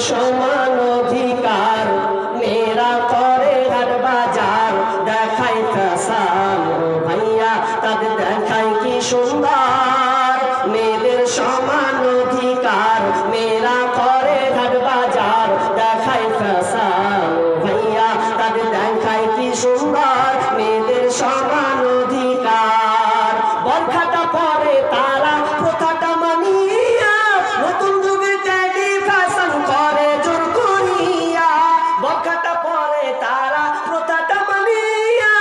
সমান অধিকার, মেয়েরা করে হাট বাজার, দেখায় ফ্যাশন ভাইয়া তাদের দেখায় কি সুন্দর। মেয়েদের সমান অধিকার, মেয়েরা করে হাট বাজার, দেখায় ফ্যাশন ভাইয়া তাদের দেখায় কি সুন্দর। মেয়েদের সমান অধিকার, বরখাটা পরে তারা প্রথাটা মানিয়া, নতুন যুগে ট্যাডি ফ্যাশন করে জোর করিয়া। বরখাটা পরে তারা প্রথাটা মানিয়া,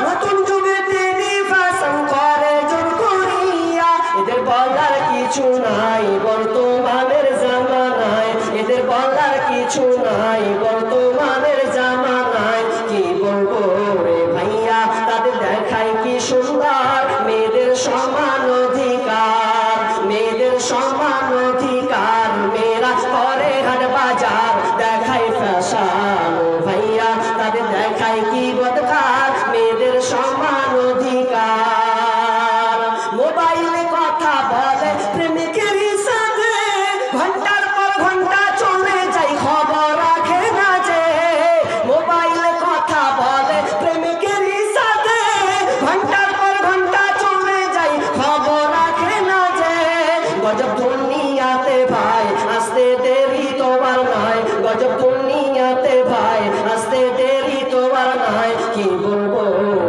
নতুন যুগে ট্যাডি ফ্যাশন করে জোর করিয়া। এদের বলার কিছু নাই বর্তমানের জামানায়, এদের বলার কিছু নাই বর্তমানের জামানায়। কি বলবো রে ভাইয়া তাদের দেখায় কি সুন্দর। মেয়েদের সমান অধিকার, মেয়েদের সমান অধিকার, মেয়েরা করে হাট বাজার, দেখায় ফ্যাশন ভাইয়া তাদের দেখায় কি বদকার। মেয়েদের সমান অধিকার, মোবাইলে কথা বলে প্রেমিকের সাথে, ঘন্টার পর ঘন্টা চলে যায় খবর রাখে না যে। মোবাইলে কথা বলে প্রেমিকের সাথে, ঘন্টার পর ঘন্টা চলে যায় খবর রাখে না যে। গজব দুনিয়াতে ভাই আসতে দেরি তোমার নয়, গজব দুনিয়াতে ভাই আসতে দেরি তোমার নয়। কি বলবো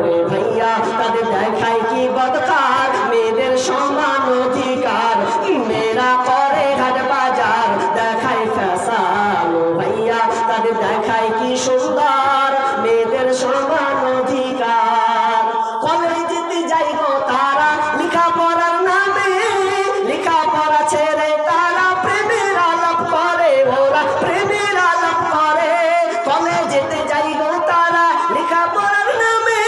রে ভাইয়া তাদের দেখায় কি বদকার। মেয়েদের সমান অধিকার, মেয়েরা করে হাট বাজার, দেখায় ফ্যাশন ভাইয়া তাদের দেখায় কি সুন্দর। মেয়েদের সমান অধিকার, কলেজেতে যাই গো তারা লেখাপড়ার নামে, লেখাপড়া ছেড়ে তারা প্রেমের আলাপ করে, ওরা প্রেমের আলাপ করে। কলেজেতে যাই গো তারা লেখাপড়ার নামে,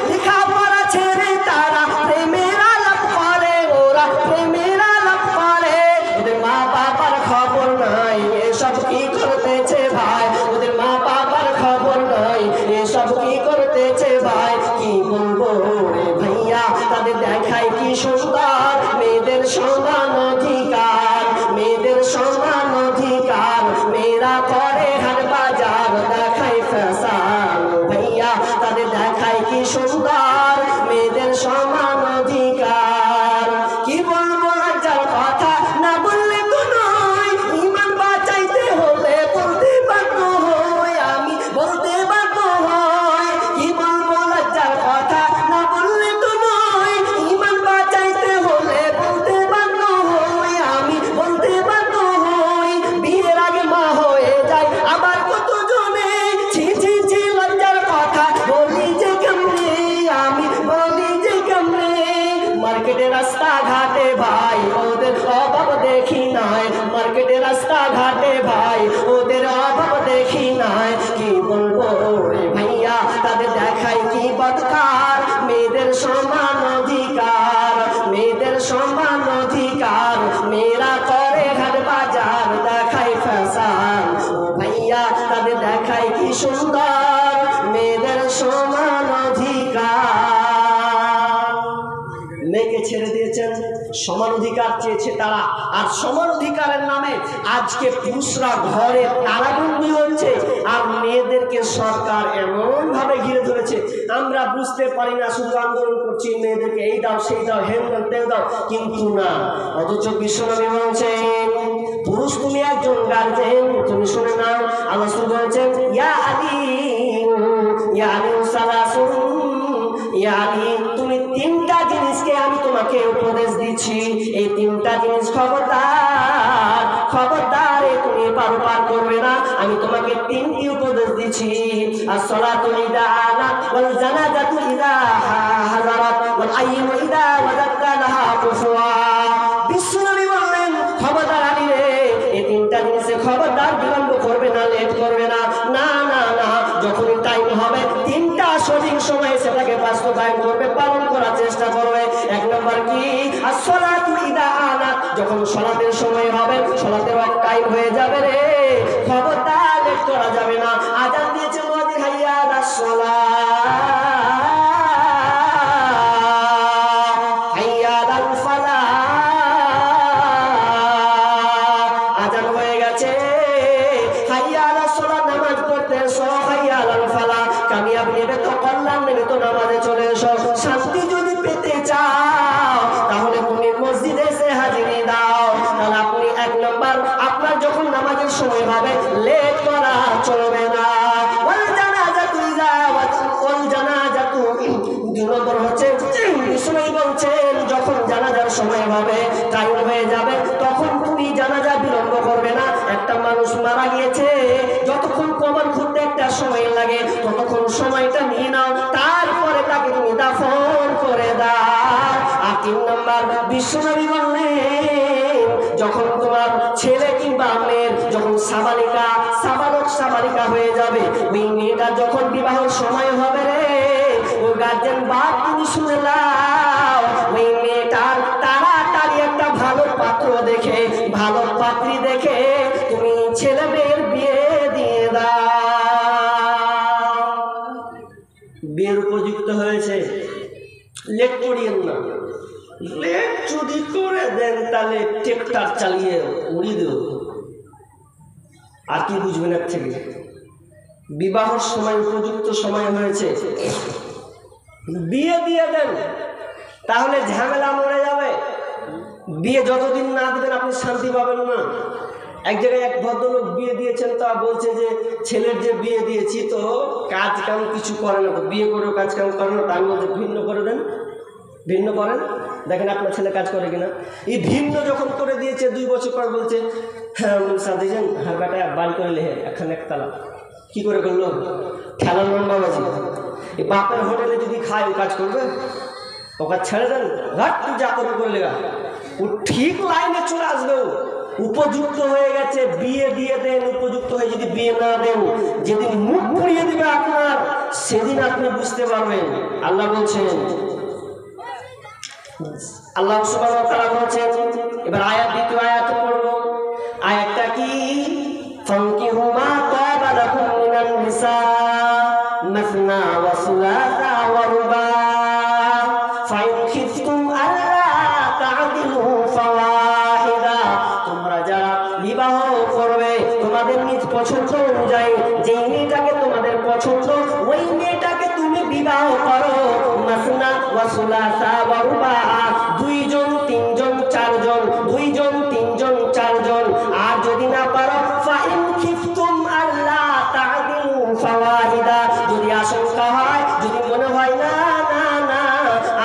লেখাপড়া ছেড়ে তারা প্রেমের আলাপ করে, ওরা প্রেমের আলাপ করে। ওদের মা বাবার খবর নাই এসব কি করতেছে ভাই, ওদের মা বাবার খবর নাই এসব কি করতেছে ভাই। কি বলবো রে ভাইয়া তাদের দেখায় কি সুন্দর। মেয়েদের সমান অধিকার, মেয়েদের সমান অধিকার, মেয়েরা করে হাট বাজার, দেখায় ফ্যাশন ভাইয়া তাদের দেখায় কি সুন্দর। মেয়েদের সমান অধিকার, কি বলবো লজ্জার কথা না বললে তো নয়, ইমান বাঁচাইতে হলে বলতে বাধ্য হই, আমি বলতে বাধ্য হই। কি বলবো লজ্জার কথা না বললে তো নয়, ইমান বাঁচাইতে হলে বলতে বাধ্য হই, আমি বলতে বাধ্য হই। বিয়ের আগে মা হয়ে যায় আবার কত জনে, ছি ছি ছি লজ্জার কথা বলি যে কেমনে, আমি বলি যে কেমনে। মার্কেটে রাস্তা ঘাটে ভাই ওদের অভাব দেখি নাই, মার্কেটে রাস্তা ঘাটে ভাই ওদের অভাব দেখি নাই। কি বলবো রে ভাইয়া তাদের দেখায় কি বদকার। মেয়েদের সমান অধিকার, মেয়েদের সমান অধিকার, মেয়েরা করে হাট বাজার, দেখায় ফ্যাশন ভাইয়া তাদের দেখায় কি সুন্দর। মেয়েদের সমান অধিকার, মেয়েকে ছেড়ে দিয়েছেন, সমান অধিকার চেয়েছে তারা। আর সমান অধিকারের নামে আজকে পুরুষরা ঘরে তালাবন্দি হচ্ছে, আর মেয়েদেরকে সরকার এমন ভাবে ঘিরে ধরেছে আমরা বুঝতে পারি না, শুধু আন্দোলন করছি মেয়েদেরকে এই দাও সেই দাও, হেন দাও তেল দাও, কিন্তু না। অথচ বিশ্বনবী বলছেন পুরুষ তুমি একজন গার্জেন, তুমি শুনে নাও। আল্লাহ বলছেন ইয়া আলী, ইয়া আলী সালাসুন, ইয়া আলী তুমি তিনটা জিনিসকে আমি তোমাকে উপদেশ দিচ্ছি, এই তিনটা জিনিস খবরদার খবরদার তুমি পার করবে না। আমি তোমাকে তিনটি উপদেশ দিচ্ছি। as-salatu idha anat wal janazatu idha hazarat wal ayyimu idha wadatta laha kufuwa। বিশ্বনবী বললেন খবরদার আলী রে, এই তিনটা জিনিসে খবরদার বিলম্ব করবে না, লেট করবে না। না না না, যখনই টাইম হবে তিনটা সঠিক সময়ে সেটাকে বাস্তবায়ন করবে, পালন করার চেষ্টা করবে। এক নম্বর কি as-salatu idha anat, যখন সালাতের সময় হবে, সালাতের টাইম হয়ে যাবে রে, খবরদার লেট করা যাবে না। আযান দিয়েছে মুয়াজ্জিন হাইয়া আলাস সালাহ হাইয়া আলাল ফালাহ, আযান হয়ে গেছে কামিয়াব নেবে তো, কল্যাণ নেবে তো নামাজে চলে এসো। শান্তি যদি পেতে চাও তাহলে তুমি মসজিদে এসে হাজিরি দাও। তাহলে আপনি এক নম্বর, আপনার যখন নামাজের সময় হবে লেট করা চলবে না। ওয়াল জানাজাতু ওয়াল জানাজাতু, দুই নম্বর হচ্ছে বিষ্ণু বলছেন যখন জানাজার সময় হবে, টাইম হয়ে যাবে, তখন তুমি জানাজা বিলম্ব করবে না। একটা মানুষ মারা গিয়েছে, যতক্ষণ কবর খুঁড়তে একটা সময় লাগে ততক্ষণ সময়টা নিয়ে নাও, তারপরে তাকে তুমি দাফন করে দাও। আর 3 নম্বর, বিশ্বনবী বললেন যখন তোমার ছেলে কিংবা মেয়ের যখন সাবালিকা হয়ে যাবে, ওই মেয়েটা যখন বিবাহের সময় হবে রে, ও গার্জেন বাপ তুমি শুনে নাও, ওই মেয়েটার তাড়াতাড়ি একটা ভালো পাত্র দেখে, ভালো পাত্রী দেখে তুমি ছেলে মেয়ের বিয়ে দিয়ে দাও। বিয়ের উপযুক্ত হয়েছে, লেট করিয়েন না। লেট যদি করে দেন তাহলে ট্রেক্টর চালিয়ে উড়িয়ে দেব। আর কি বুঝবেন এর থেকে? বিবাহের সময় উপযুক্ত সময় হয়েছে, বিয়ে দিয়ে দেন, তাহলে ঝামেলা মরে যাবে। বিয়ে যতদিন না দেবেন আপনি শান্তি পাবেন না। এক জায়গায় এক ভদ্রলোক বিয়ে দিয়েছেন, তা বলছে যে ছেলের যে বিয়ে দিয়েছি তো কাজ কাম কিছু করে না, তো বিয়ে করেও কাজ কাম করে না, তার মধ্যে ভিন্ন করে দেন, ভিন্ন করেন, দেখেন আপনার ছেলে কাজ করে কিনা। এই ভিন্ন যখন করে দিয়েছে 2 বছর পর বলছে হ্যাঁ দেখছেন হ্যাঁ বেটা বাড়ি করে লেহে এখন একতলা। কি করে করলো? খেলার লম্বাবাজি। এই বাপের হোটেলে যদি খায় ও কাজ করবে? ওকে ছেড়ে দেন, ঘাট তুই যা করবে করে লেগা, ও ঠিক লাইনে চলে আসবে। ও উপযুক্ত হয়ে গেছে, বিয়ে দিয়ে দেন। উপযুক্ত হয়ে যদি বিয়ে না দেন, যেদিন মুখ পুড়িয়ে দিবে আপনার, সেদিন আপনি বুঝতে পারবেন। আল্লাহ বলছেন, আল্লাহ সুবহানাহু ওয়া তাআলা বলছেন, এবার আয়াত, দ্বিতীয় আয়াত পড়ব। আয়াতটা কি? ফানকিহু মা তাবা লাকুম মিনান নিসা মাসনা ওয়া সুলাসা ওয়া রুবা ফাইন খিফতুম আল্লা তা'দিলু ফাওয়াহিদা। তোমরা যারা বিবাহ করবে তোমাদের নিজ পছন্দ অনুযায়ী, যে মেয়েটাকে তোমাদের পছন্দ ওই মেয়েটাকে তুমি বিবাহ করো। মাসনা ওয়া সুলাসা ওয়া রুবা, 2 জন 3 জন 4 জন, 2 জন 3 জন 4 জন। আর যদি না পারো ফাইন খিফতুম আল্লা তা'দিলু ফাওয়াহিদা, যদি আশঙ্কা হয়, যদি মনে হয় না না না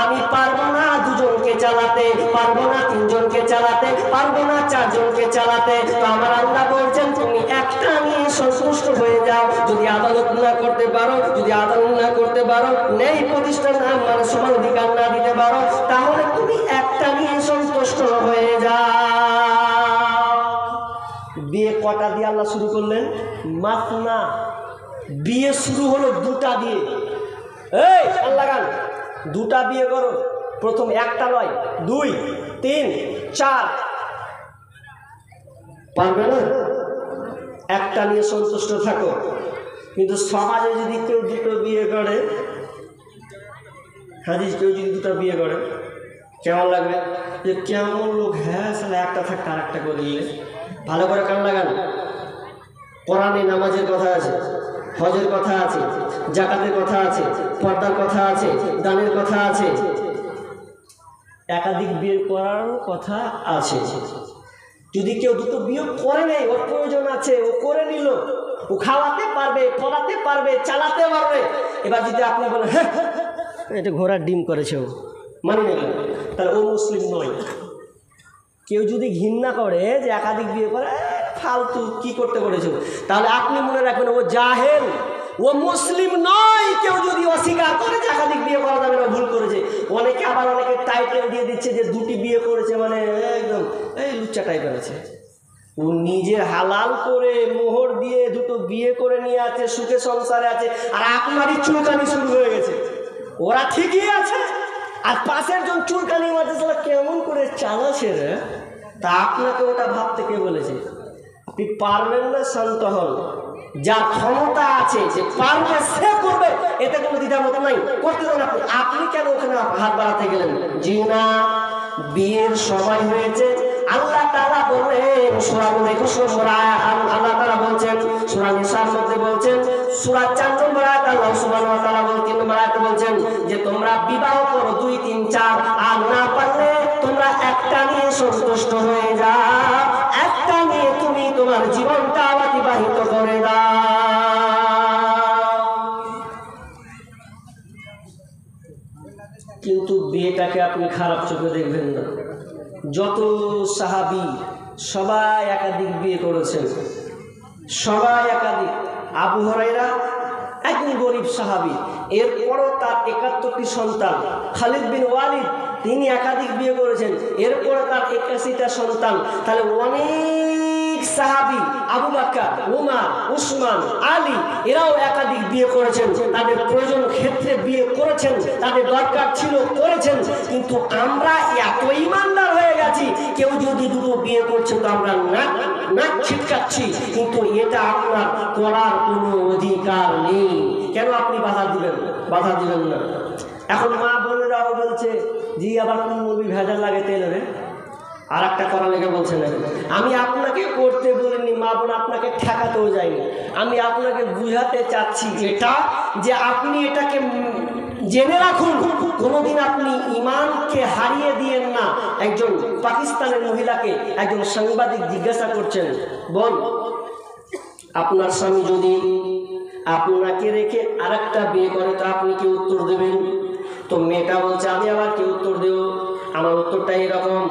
আমি পারবো না 2 জনকে চালাতে, পারবো না 3 জনকে চালাতে, পারবো না 4 জনকে চালাতে, তো আমার আল্লাহ বলছেন তুমি একটা নিয়ে সন্তুষ্ট হয়ে যাও। যদি আদালত না করতে পারো, যদি আদালত না করতে পারো, নেই প্রতিষ্ঠান না মানে সমান অধিকার না দিতে পারো, তাহলে তুমি একটা নিয়ে সন্তুষ্ট হয়ে যাও। বিয়ে কটা দিয়ে আল্লাহ শুরু করলেন? মাসনা। বিয়ে শুরু হলো 2টা দিয়ে। এই আল্লাহ গান 2টা বিয়ে করো, প্রথম একটা নয়, 2 3 4। পারবে না? একটা নিয়ে সন্তুষ্ট থাকো। কিন্তু সমাজে যদি কেউ 2টো বিয়ে করে, হাদিস কেউ যদি 2টা বিয়ে করে, কেমন লাগবে? যে কেমন লোক, হ্যাঁ সালে একটা থাকতে আর একটা করে দিলে। ভালো করে কান লাগান। কোরআনে নামাজের কথা আছে, হজের কথা আছে, যাকাতের কথা আছে, পর্দার কথা আছে, দানের কথা আছে, একাধিক বিয়ে করার কথা আছে। যদি কেউ 2টো বিয়ে করে নেই, ওর প্রয়োজন আছে, ও করে নিল, ও খাওয়াতে পারবে, পড়াতে পারবে, চালাতে পারবে। এবার যদি আপনি বলেন হ্যাঁ এটা ঘোড়ার ডিম করেছে, ও মানে নেই, তাহলে ও মুসলিম নয়। কেউ যদি ঘৃণা করে যে একাধিক বিয়ে করে, ফালতু কি করতে করেছে, তাহলে আপনি মনে রাখবেন ও জাহেল, ও মুসলিম নয়। কেউ যদি অস্বীকার করে যে একাধিক বিয়ে করা যাবে না, ভুল করেছে। অনেকে আবার অনেকে টাইটেল দিয়ে দিচ্ছে যে 2টি বিয়ে করেছে, মানে একদম এই লুচ্চা টাইপের আছে। ও নিজে হালাল করে মোহর দিয়ে 2টো বিয়ে করে নিয়ে আছে, সুখে সংসারে আছে, আর আপনারই চুলকানি শুরু হয়ে গেছে। ওরা ঠিকই আছে, আর পাশের জন চুলকানি মারছে, কেমন করে চালাচ্ছে রে। তা আপনাকে ওটা ভাবতে কে বলেছে? আপনি পারবেন না, শান্ত হন। যার ক্ষমতা আছে, যে পারবে সে করবে, এতে কোনো দ্বিধামত নাই, করতে দেন আপনি। আপনি কেন ওখানে হাত বাড়াতে গেলেন? জি না, বিয়ের সময় হয়েছে। আল্লাহ তাআলা বলেন সূরা 21 নম্বর আয়াত, আল্লাহ তাআলা বলছেন সূরা নিসার মধ্যে বলছেন, সূরা 4 নম্বর আয়াত আল্লাহ সুবহানাহু ওয়া তাআলা 3 নম্বর আয়াতে বলছেন যে তোমরা বিবাহ করো 2 3 4, আর না পারলে তোমরা একটা নিয়ে সন্তুষ্ট হয়ে যাও, একটা নিয়ে তুমি তোমার জীবনটা অতিবাহিত করে দাও। কিন্তু বিয়েটাকে আপনি খারাপ চোখে দেখবেন না। যত সাহাবী সবাই একাধিক বিয়ে করেছেন, সবাই একাধিক। আবু হুরায়রা একজন গরিব সাহাবী, এরপরও তার 71টি সন্তান। খালিদ বিন ওয়ালিদ তিনি একাধিক বিয়ে করেছেন, এরপরে তার 81টা সন্তান। তাহলে অনেক সাহাবী, আবু বকর, উমর, উসমান, আলী, এরাও একাধিক বিয়ে করেছেন, তাদের প্রয়োজন ক্ষেত্রে বিয়ে করেছেন, তাদের দরকার ছিল করেছেন। কিন্তু আমরা এত ইমানদার হয়ে গেছি, কেউ যদি দুটো বিয়ে করছে তো আমরা নাক ছিটকাচ্ছি, কিন্তু এটা আপনার করার কোনো অধিকার নেই। কেন আপনি বাধা দিবেন না? এখন মা বোনেরাও বলছে জি আবার কোন নবী ভেজাল লাগে তেল রে, আর একটা করা লেগে বলছে না। আমি আপনাকে করতে বলিনি মা বোন, আপনাকে ঠেকাতেও যাইনি, আমি আপনাকে বুঝাতে চাচ্ছি এটা যে আপনি এটাকে জেনে রাখুন, কোনোদিন আপনি ইমানকে হারিয়ে দিয়েন না। একজন পাকিস্তানের মহিলাকে একজন সাংবাদিক জিজ্ঞাসা করছেন, বল আপনার স্বামী যদি আপনাকে রেখে আরেকটা বিয়ে করে তো আপনি কি উত্তর দেবেন? তো মেয়েটা বলছে আমি আবার কি উত্তর দেব, আমার উত্তরটা এরকম,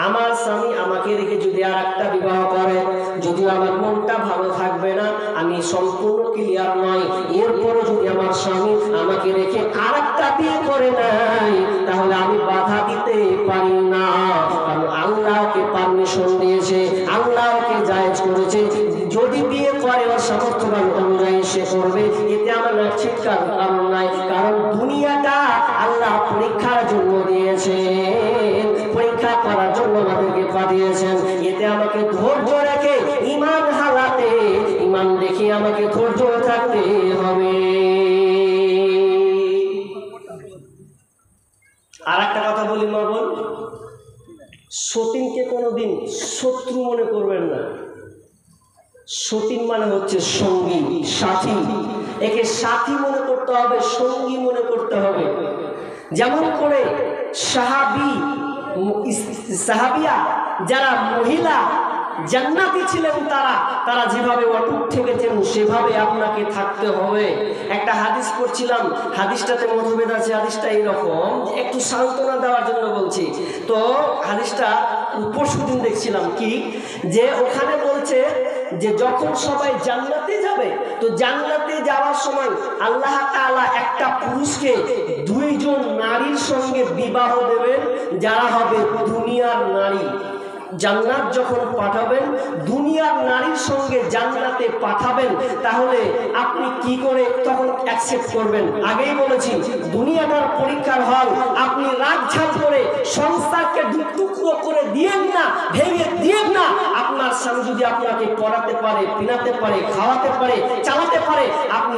আমার স্বামী আমাকে রেখে যদি আর একটা বিবাহ করে, যদিও আমার মনটা ভালো থাকবে না, আমি সম্পূর্ণ ক্লিয়ার নয়, এরপরও যদি আমার স্বামী আমাকে রেখে আর একটা বিয়ে করে নাই, তাহলে আমি বাধা দিতে পারি না, কারণ আল্লাহকে পারমিশন দিয়েছে, আল্লাহকে জায়েজ করেছে। যদি বিয়ে করে ওর সামর্থ্যবান অনুযায়ী সে করবে, এতে আমার নাচিৎকার কারণ নাই। কারণ দুনিয়াটা আল্লাহ পরীক্ষার জন্য দিয়েছে, পরীক্ষা করার জন্য আমাদেরকে পাঠিয়েছেন। এতে আমাকে ধৈর্য রেখে ইমান হালাতে, ইমান দেখে আমাকে ধৈর্য থাকতে হবে। আর একটা কথা বলি মা বোন, সতীনকে কোনোদিন শত্রু মনে করবেন না। সতীন মানে হচ্ছে সঙ্গী, সাথী। একে সাথী মনে করতে হবে, সঙ্গী মনে করতে হবে। যেমন করে সাহাবিয়া যারা মহিলা জান্নাতি ছিলেন, তারা যেভাবে অটুট থেকেছেন সেভাবে আপনাকে থাকতে হবে। একটা হাদিস পড়ছিলাম, হাদিসটাতে মতভেদ আছে। হাদিসটা এইরকম, একটু সান্ত্বনা দেওয়ার জন্য বলছি। তো হাদিসটা পরশুদিন দেখছিলাম কি, যে ওখানে বলছে যে যখন সবাই জান্নাতে যাবে, তো জান্নাতে যাওয়ার সময় আল্লাহ তাআলা একটা পুরুষকে 2 জন নারীর সঙ্গে বিবাহ দেবেন, যারা হবে দুনিয়ার নারী। জান্নাত যখন পাঠাবেন, দুনিয়ার নারীর সঙ্গে জান্নাতে পাঠাবেন, তাহলে আপনি কি করে তখন অ্যাকসেপ্ট করবেন? আগেই বলেছি দুনিয়াটার পরীক্ষার হল। আপনি রাগঝাল করে সংসারকে টুকরো করে দিয়েন না, ভেঙে দিয়েন না। আপনার স্বামী যদি আপনাকে পড়াতে পারে, পিনাতে পারে, খাওয়াতে পারে, চালাতে পারে, আপনি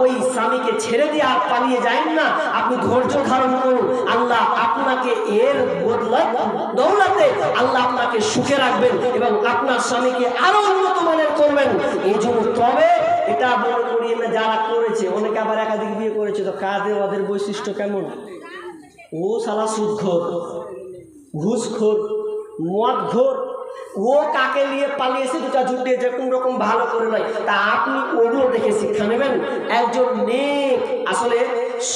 ওই স্বামীকে ছেড়ে দিয়ে আর পালিয়ে যান না। আপনি ধৈর্য ধারণ করুন, আল্লাহ আপনাকে এর দৌলতে আল্লাহ আপনাকে সুখে রাখবেন এবং আপনার স্বামীকে আরো উন্নত মানের করবেন। এই জন্য তবে এটা মনে করিয়ে না, যারা করেছে, অনেকে আবার একাধিক বিয়ে করেছে, তো কাদের ওদের বৈশিষ্ট্য কেমন? ও শালা সুদখোর, ঘুষখোর, মদখোর, ও কাকে নিয়ে পালিয়েছে, দুটা জুটিয়েছে, কোন রকম ভালো করে নয়। তা আপনি ওগুলো দেখে শিক্ষা নেবেন। একজন নেক, আসলে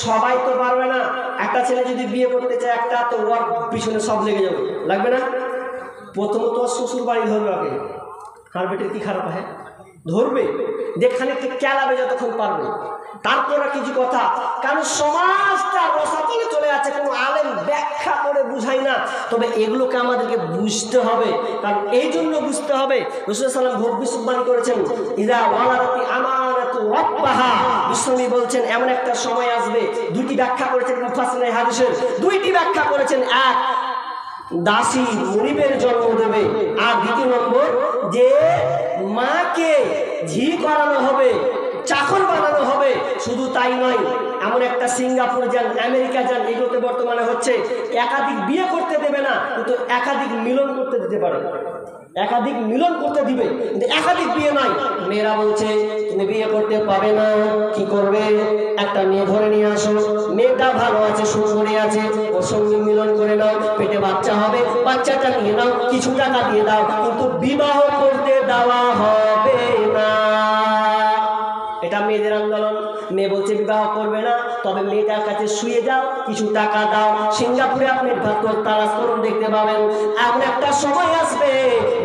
সবাই তো পারবে না। একটা ছেলে যদি বিয়ে করতে চায় একটা, তো ওর পিছনে সব লেগে যাবে, লাগবে না? প্রথমত শ্বশুর বাড়ি ধরবে ওকে, আর বেটের কি খারাপ হয় ধরবে, যেখানে একটু ক্যালাবে যতক্ষণ পারবে। তারপরে কিছু কথা, কারণ সমাজটা রসাতলে চলে আছে, কোনো আলেম ব্যাখ্যা করে বুঝাই না। তবে এগুলোকে আমাদেরকে বুঝতে হবে, কারণ এই জন্য বুঝতে হবে। রাসূল সাল্লাল্লাহু আলাইহি ওয়াসাল্লাম ভবিষ্যৎবাণী করেছেন, ইযা ওয়ালাদাতি আমানাতু রাব্বাহা। বিশ্বনবী বলছেন এমন একটা সময় আসবে, 2টি ব্যাখ্যা করেছেন মুফাসসিরিন হাদিসের, 2টি ব্যাখ্যা করেছেন। এক, দাসী মুনিবের জন্ম দেবে, আর 2 নম্বর যে মাকে ঝি করানো হবে, চাকর বানানো হবে। শুধু তাই নয়, এমন একটা সিঙ্গাপুর যান, আমেরিকা যান, এগুলোতে বর্তমানে হচ্ছে একাধিক বিয়ে করতে দেবে না, কিন্তু একাধিক মিলন করতে দিতে পারে। একাধিক মিলন করতে দিবে, কিন্তু একাধিক বিয়ে নাই। মেয়েরা বলছে তুমি বিয়ে করতে পারবে না, কি করবে? একটা মেয়ে ধরে নিয়ে আসো, মেয়েটা ভালো আছে, সুন্দরী আছে, ওর সঙ্গে মিলন করে নাও, পেটে বাচ্চা হবে, বাচ্চাটা নিয়ে নাও, কিছু টাকা দিয়ে দাও, কিন্তু বিবাহ করতে দেওয়া হবে না। এটা মেয়েদের আন্দোলন। মেয়ে বলছে বিবাহ করবে না, তবে মেয়েটার কাছে শুয়ে যাও, কিছু টাকা দাও। সিঙ্গাপুরে আপনি তালাশ করুন, দেখতে পাবেন এমন একটা সময় আসবে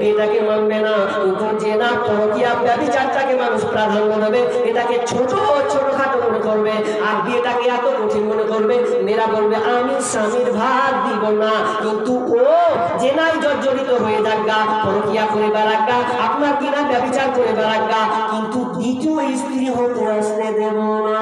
মেয়েটাকে মানবে না, কিন্তু যে না পরকীয়া ব্যভিচারটাকে মানুষ প্রাধান্য দেবে, এটাকে ছোট ছোটখাটো মনে করবে, আর বিয়েটাকে এত কঠিন মনে করবে। মেয়েরা বলবে আমি স্বামীর ভাগ দিব না, কিন্তু ও যে নাই জর্জরিত হয়ে যাগা, পরকীয়া করে বেড়াগা, আপনার কিনা ব্যভিচার করে বেড়াগা, কিন্তু দ্বিতীয় স্ত্রী হতে আসতে দেব না।